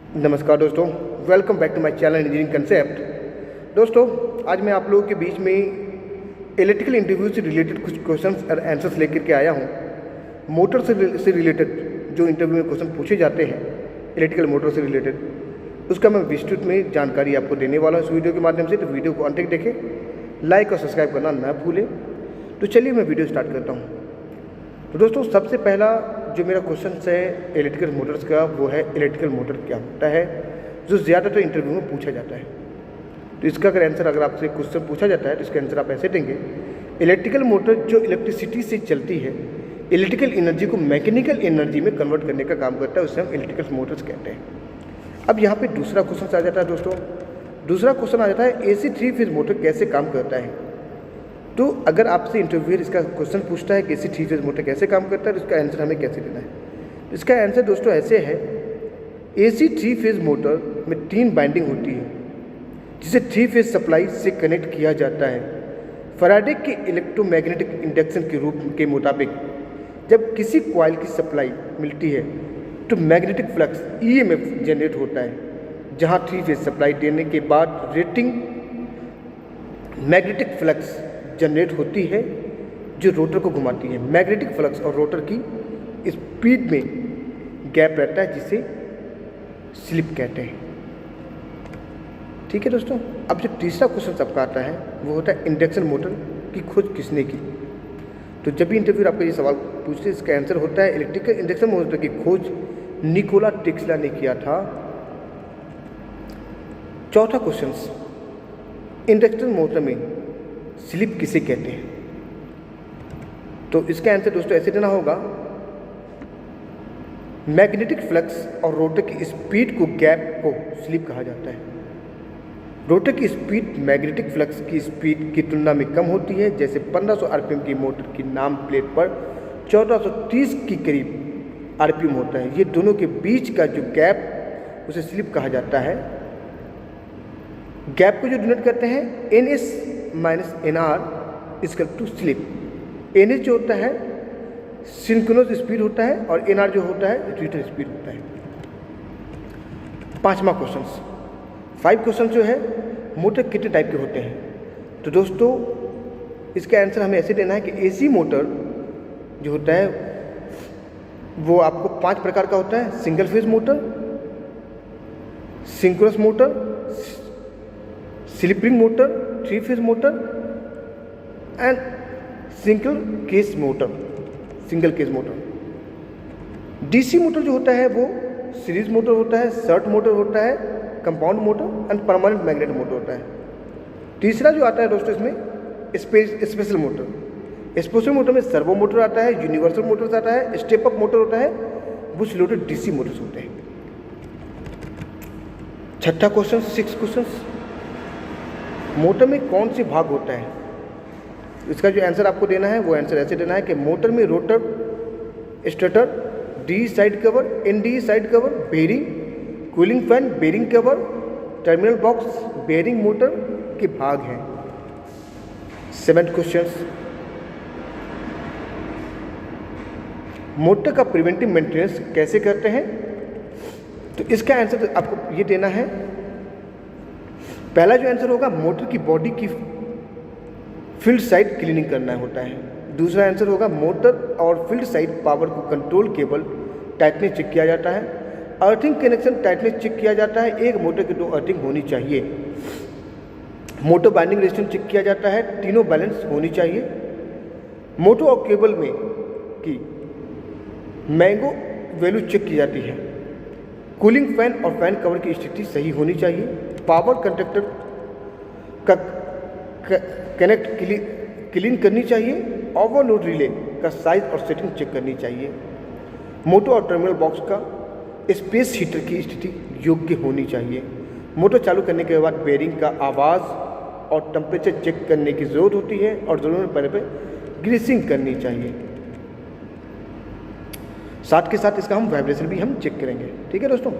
नमस्कार दोस्तों, welcome back to my channel engineering concept. दोस्तों, आज मैं आप लोगों के बीच में इलेक्ट्रिकल इंटरव्यू से रिलेटेड कुछ क्वेश्चंस और आंसर्स लेकर के आया हूं। मोटर से रिलेटेड जो इंटरव्यू में क्वेश्चन पूछे जाते हैं इलेक्ट्रिकल मोटर से रिलेटेड, उसका मैं विस्तृत में जानकारी आपको देने वाला हूँ इस वीडियो के माध्यम से। तो वीडियो को अंत तक देखें, लाइक और सब्सक्राइब करना ना भूलें। तो चलिए मैं वीडियो स्टार्ट करता हूँ। तो दोस्तों, सबसे पहला जो मेरा क्वेश्चन है इलेक्ट्रिकल मोटर्स का, वो है इलेक्ट्रिकल मोटर क्या होता है, जो ज़्यादातर इंटरव्यू में पूछा जाता है। तो इसका अगर आपसे क्वेश्चन पूछा जाता है तो इसका आंसर आप ऐसे देंगे, इलेक्ट्रिकल मोटर जो इलेक्ट्रिसिटी से चलती है, इलेक्ट्रिकल एनर्जी को मैकेनिकल एनर्जी में कन्वर्ट करने का काम करता है, उसे हम इलेक्ट्रिकल मोटर्स कहते हैं। अब यहाँ पे दूसरा क्वेश्चन आ जाता है दोस्तों। दूसरा क्वेश्चन आ जाता है AC 3 फेज मोटर कैसे काम करता है। तो अगर आपसे इंटरव्यूअर इसका क्वेश्चन पूछता है कि AC 3 फेज मोटर कैसे काम करता है, तो इसका आंसर हमें कैसे देना है। इसका आंसर दोस्तों ऐसे है, AC 3 फेज मोटर में 3 बाइंडिंग होती है जिसे 3 फेज सप्लाई से कनेक्ट किया जाता है। फैराडे के इलेक्ट्रोमैग्नेटिक इंडक्शन के रूप के मुताबिक जब किसी कॉइल की सप्लाई मिलती है तो मैग्नेटिक फ्लक्स EMF जनरेट होता है, जहां 3 फेज सप्लाई देने के बाद रेटिंग मैग्नेटिक फ्लक्स जनरेट होती है जो रोटर को घुमाती है। मैग्नेटिक फ्लक्स और रोटर की स्पीड में गैप रहता है जिसे स्लिप कहते हैं। ठीक है दोस्तों। अब जो तीसरा क्वेश्चन सबका आता है वो होता है इंडक्शन मोटर की खोज किसने की। तो जब भी इंटरव्यूअर आपको ये सवाल पूछते हैं, इसका आंसर होता है इलेक्ट्रिकल इंडक्शन मोटर की खोज निकोला टेस्ला ने किया था। चौथा क्वेश्चन, इंडक्शन मोटर में स्लिप किसे कहते हैं। तो इसका आंसर दोस्तों ऐसे देना होगा, मैग्नेटिक फ्लक्स और रोटर की स्पीड को गैप को स्लिप कहा जाता है। रोटर की स्पीड मैग्नेटिक फ्लक्स की स्पीड की तुलना में कम होती है। जैसे 1500 RPM की मोटर की नाम प्लेट पर 1430 के करीब RPM होता है। ये दोनों के बीच का जो गैप उसे स्लिप कहा जाता है। गैप को जो डिनोट करते हैं NS minus NR equal to slip. NS जो होता है सिंक्रोनस स्पीड होता है और NR जो होता है ट्विटर स्पीड होता है। पांचवा क्वेश्चन, 5 क्वेश्चन जो है मोटर कितने टाइप के होते हैं। तो दोस्तों, इसका आंसर हमें ऐसे देना है कि AC मोटर जो होता है वो आपको 5 प्रकार का होता है। Single phase motor, synchronous motor, slip ring motor, 3 phase motor and single case motor. DC motor जो होता है वो सीरीज मोटर होता है, शॉर्ट मोटर होता है, compound motor and permanent magnet motor होता है। तीसरा जो आता है दोस्तों इसमें स्पेशल मोटर। स्पेशल मोटर में सर्वो मोटर आता है, यूनिवर्सल मोटर्स आता है, स्टेप अप मोटर होता है, बुश लोडेड DC मोटर्स होते हैं। छठा क्वेश्चन, 6 क्वेश्चन, मोटर में कौन से भाग होता है। इसका जो आंसर आपको देना है वो आंसर ऐसे देना है कि मोटर में rotor, stator, DE side cover, NDE side cover, bearing, cooling fan, bearing cover, terminal box, bearing motor के भाग हैं। 7th क्वेश्चन, मोटर का प्रिवेंटिव मेंटेनेंस कैसे करते हैं। तो इसका आंसर आपको ये देना है, पहला जो आंसर होगा मोटर की बॉडी की फील्ड साइड क्लीनिंग करना होता है। दूसरा आंसर होगा मोटर और फील्ड साइड पावर को कंट्रोल केबल टाइटनेस चेक किया जाता है। अर्थिंग कनेक्शन टाइटनेस चेक किया जाता है। एक मोटर की 2 अर्थिंग होनी चाहिए। मोटर बाइंडिंग रेजिस्टेंस चेक किया जाता है। तीनों बैलेंस होनी चाहिए। मोटर और केबल में की मैंगो वैल्यू चेक की जाती है। कूलिंग फैन और फैन कवर की स्थिति सही होनी चाहिए। पावर कंडक्टर का कनेक्ट क्लीन करनी चाहिए। ओवरलोड रिले का साइज और सेटिंग चेक करनी चाहिए। मोटर और टर्मिनल बॉक्स का स्पेस हीटर की स्थिति योग्य होनी चाहिए। मोटर चालू करने के बाद बेरिंग का आवाज़ और टेम्परेचर चेक करने की ज़रूरत होती है और ज़रूरत पड़ने पर ग्रीसिंग करनी चाहिए। साथ के साथ इसका हम वाइब्रेशन भी हम चेक करेंगे। ठीक है दोस्तों।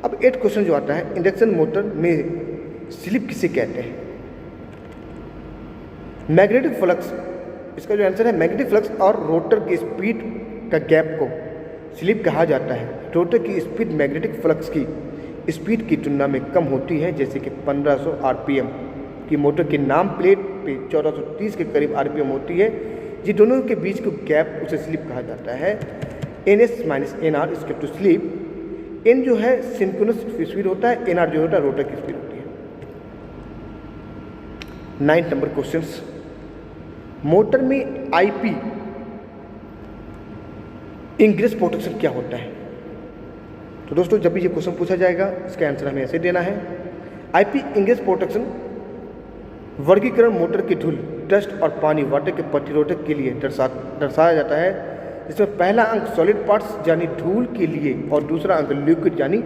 अब 8th क्वेश्चन जो आता है, इंडक्शन मोटर में स्लिप किसे कहते हैं। मैग्नेटिक फ्लक्स, इसका जो आंसर है मैग्नेटिक फ्लक्स और रोटर की स्पीड का गैप को स्लिप कहा जाता है। रोटर की स्पीड मैग्नेटिक फ्लक्स की स्पीड की तुलना में कम होती है, जैसे कि 1500 आरपीएम की मोटर की नाम प्लेट पे 1430 के करीब आरपीएम होती है। ये दोनों के बीच को गैप उसे स्लिप कहा जाता है। NS माइनस NR इसके टू स्लिप। N जो है सिंक्रोनस स्पीड होता है, NR जो होता है रोटर की स्पीड होती है। 9 नंबर क्वेश्चंस, मोटर में IP इंग्रेस प्रोटेक्शन क्या होता है? तो दोस्तों जब भी ये क्वेश्चन पूछा जाएगा इसका आंसर हमें ऐसे देना है। IP इंग्रेस प्रोटेक्शन वर्गीकरण मोटर की धूल, डस्ट और पानी वाटर के प्रतिरोधक के लिए दर्शाया जाता है, जिसमें पहला अंक सॉलिड पार्ट्स यानी धूल के लिए और दूसरा अंक लिक्विड यानी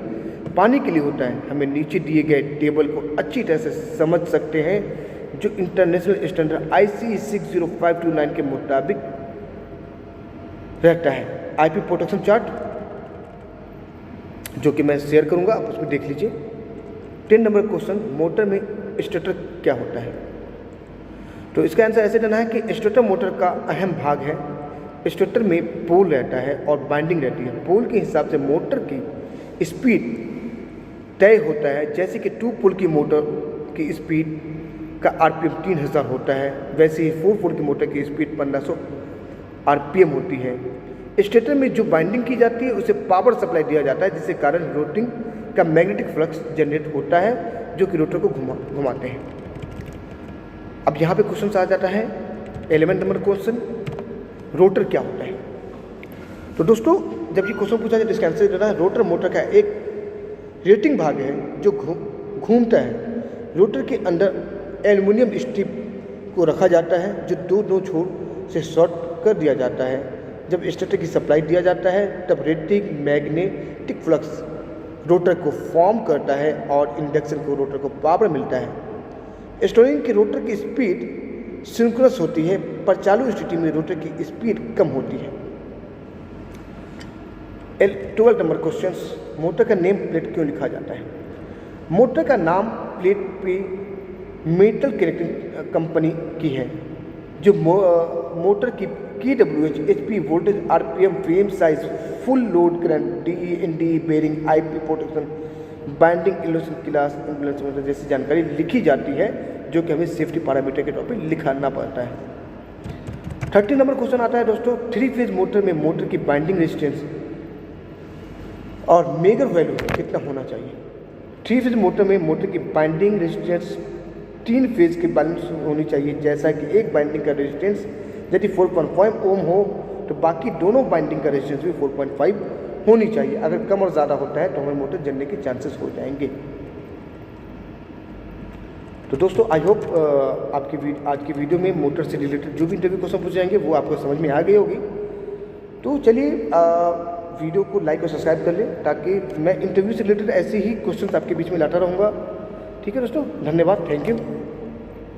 पानी के लिए होता है। हमें नीचे दिए गए टेबल को अच्छी तरह से समझ सकते हैं, जो इंटरनेशनल स्टैंडर्ड IC 60529 के मुताबिक रहता है। IP प्रोटेक्शन चार्ट जो कि मैं शेयर करूंगा, आप उसमें देख लीजिए। 10 नंबर क्वेश्चन, मोटर में स्टेटर क्या होता है? तो इसका आंसर ऐसे देना है कि स्टेटर मोटर का अहम भाग है। स्टेटर में पोल रहता है और बाइंडिंग रहती है। पोल के हिसाब से मोटर की स्पीड तय होता है। जैसे कि 2 पोल की मोटर की स्पीड का आरपीएम 3000 होता है, वैसे ही 4 पोल की मोटर की स्पीड 1500 आरपीएम होती है। स्टेटर में जो बाइंडिंग की जाती है उसे पावर सप्लाई दिया जाता है, जिसके कारण रोटिंग का मैग्नेटिक फ्लक्स जनरेट होता है, जो कि रोटर को घुमाते हैं। अब यहाँ पे क्वेश्चन आ जाता है 11 नंबर क्वेश्चन, रोटर क्या होता है? तो दोस्तों जब ये क्वेश्चन पूछा जाए तो इसका आंसर देना है, रोटर मोटर का एक रेटिंग भाग है जो घूमता है। रोटर के अंदर एल्युमिनियम स्ट्रिप को रखा जाता है, जो दो छोर से शॉर्ट कर दिया जाता है। जब स्टेटर की सप्लाई दिया जाता है तब रेटिंग मैग्नेटिक फ्लक्स रोटर को फॉर्म करता है और इंडक्शन को रोटर को पावर मिलता है। स्टोरिंग के रोटर की स्पीड सिंक्रोनस होती है, पर चालू स्थिति में रोटर की स्पीड कम होती है। 12 नंबर क्वेश्चन, मोटर का नेम प्लेट क्यों लिखा जाता है? मोटर का नाम प्लेट पे मेटल कनेक्टिंग कंपनी की है, जो मोटर की kWh, HP, voltage, RPM, frame size, full load current, DE bearing, IP protection, binding, illusion class, imbalance जैसी जानकारी लिखी जाती है, जो कि हमें सेफ्टी पैरामीटर के तौर पे लिखाना पड़ता है। 30 नंबर क्वेश्चन आता है दोस्तों, 3 फेज मोटर में मोटर की बाइंडिंग रेजिस्टेंस और मेगर वैल्यू कितना होना चाहिए? 3 फेज मोटर में मोटर की बाइंडिंग रेजिस्टेंस 3 फेज के बैलेंस होनी चाहिए, जैसा कि एक बाइंडिंग का रेजिस्टेंस यदि 4.5 ओम हो तो बाकी दोनों बाइंडिंग का रेजिस्टेंस भी 4.5 होनी चाहिए। अगर कम और ज़्यादा होता है तो हमें मोटर जलने के चांसेस हो जाएंगे। तो दोस्तों आई होप आज की वीडियो में मोटर से रिलेटेड जो भी इंटरव्यू क्वेश्चन पूछे जाएंगे वो आपको समझ में आ गई होगी। तो चलिए वीडियो को लाइक और सब्सक्राइब कर लें, ताकि मैं इंटरव्यू से रिलेटेड ऐसे ही क्वेश्चन आपके बीच में लाता रहूँगा। ठीक है दोस्तों, धन्यवाद, थैंक यू।